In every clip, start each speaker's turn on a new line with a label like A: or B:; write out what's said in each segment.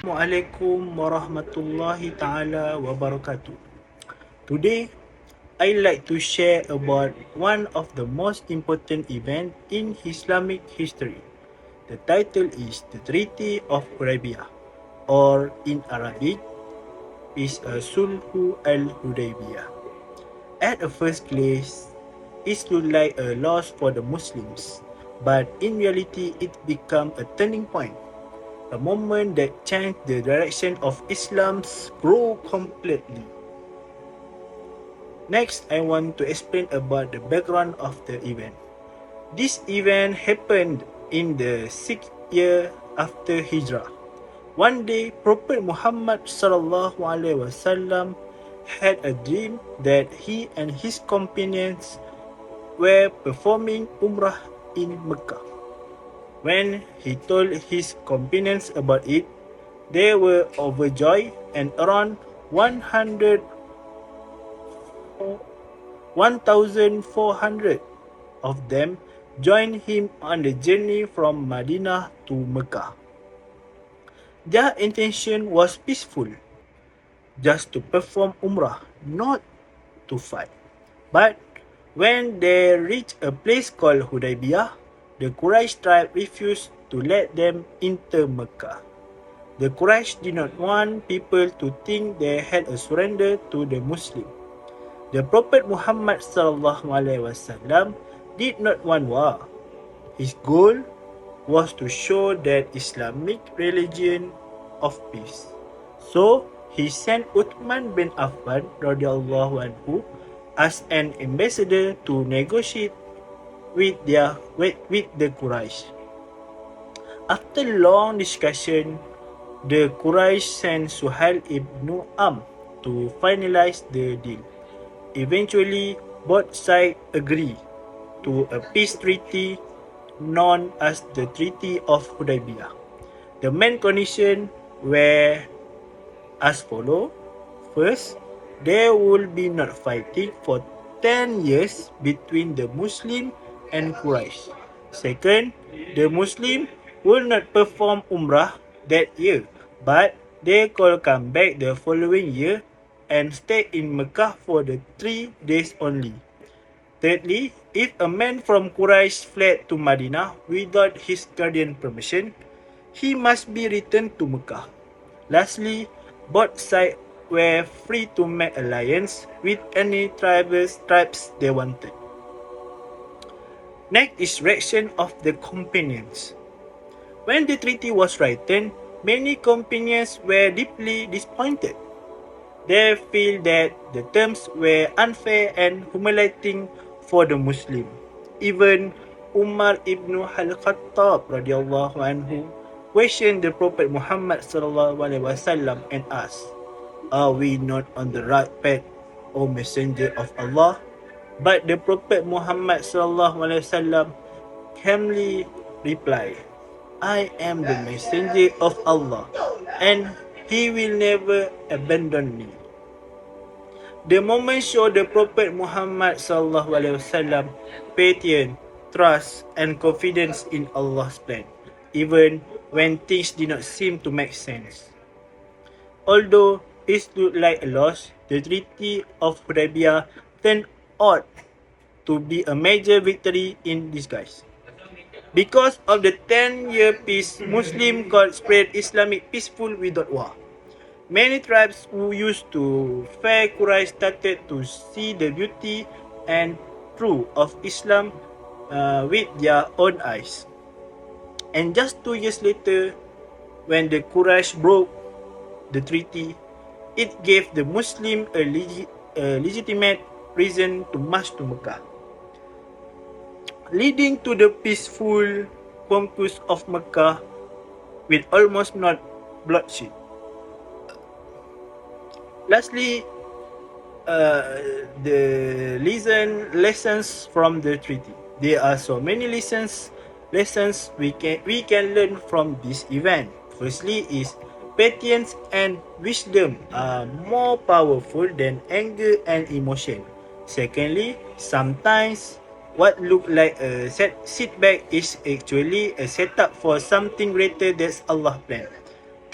A: Assalamualaikum warahmatullahi ta'ala wabarakatuh. Today, I like to share about one of the most important events in Islamic history. The title is the Treaty of Hudaybiyah, or in Arabic is Sulhu al-Hudaybiyah. At a first glance, it looked like a loss for the Muslims, but in reality it became a turning point. A moment that changed the direction of Islam's growth completely. Next, I want to explain about the background of the event. This event happened in the 6th year after Hijrah. One day, Prophet Muhammad sallallahu alaihi wasallam had a dream that he and his companions were performing Umrah in Mecca. When he told his companions about it, they were overjoyed, and around 1,400 of them joined him on the journey from Medina to Mecca. Their intention was peaceful, just to perform Umrah, not to fight. But when they reached a place called Hudaybiyah, the Quraysh tribe refused to let them enter Mecca. The Quraysh did not want people to think they had surrendered to the Muslim. The Prophet Muhammad sallallahu alaihi wasallam did not want war. His goal was to show that Islamic religion of peace. So he sent Uthman bin Affan radhiyallahu anhu as an ambassador to negotiate with the Quraysh. After long discussion, the Quraysh sent Suhail ibn Amr to finalize the deal. Eventually, both sides agreed to a peace treaty known as the Treaty of Hudaybiyah. The main conditions were as follows. First, there will be not fighting for 10 years between the Muslim and Quraysh. Second, the Muslim will not perform Umrah that year, but they could come back the following year and stay in Mecca for the 3 days only. Thirdly, if a man from Quraysh fled to Medina without his guardian permission, he must be returned to Mecca. Lastly, both sides were free to make alliance with any tribes they wanted. Next is reaction of the companions. When the treaty was written, many companions were deeply disappointed. They feel that the terms were unfair and humiliating for the Muslim. Even Umar ibn al-Khattab radhiyallahu anhu questioned the Prophet Muhammad sallallahu alaihi wasallam and asked, "Are we not on the right path, O Messenger of Allah?" But the Prophet Muhammad sallallahu alaihi wasallam calmly replied, "I am the messenger of Allah, and He will never abandon me." The moment showed the Prophet Muhammad sallallahu alaihi wasallam patience, trust, and confidence in Allah's plan, even when things did not seem to make sense. Although it looked like a loss, the Treaty of Hudaybiyah turned out to be a major victory in disguise. Because of the 10-year peace, Muslims could spread Islamic peaceful without war. Many tribes who used to fear Quraysh started to see the beauty and truth of Islam with their own eyes. And just 2 years later, when the Quraysh broke the treaty, it gave the Muslim a legitimate reason to march to Mecca, leading to the peaceful conquest of Mecca with almost not bloodshed. Lastly, the lessons from the treaty. There are so many lessons we can learn from this event. Firstly is patience and wisdom are more powerful than anger and emotion. Secondly, sometimes what look like a setback is actually a setup for something greater that Allah planned.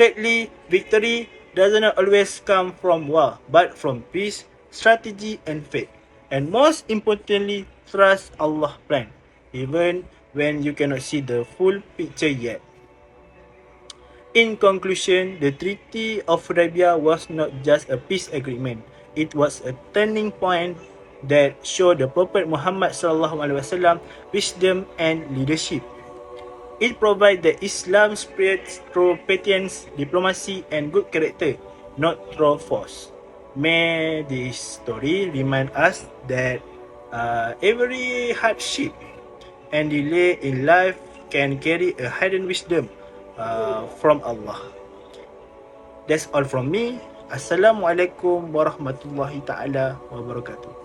A: Thirdly, victory does not always come from war, but from peace, strategy, and faith. And most importantly, trust Allah's plan, even when you cannot see the full picture yet. In conclusion, the Treaty of Hudaybiyah was not just a peace agreement. It was a turning point that showed the Prophet Muhammad SAW wisdom and leadership. It provides the Islam spirit through patience, diplomacy, and good character, not through force. May this story remind us that every hardship and delay in life can carry a hidden wisdom from Allah. That's all from me. Assalamualaikum warahmatullahi taala wabarakatuh.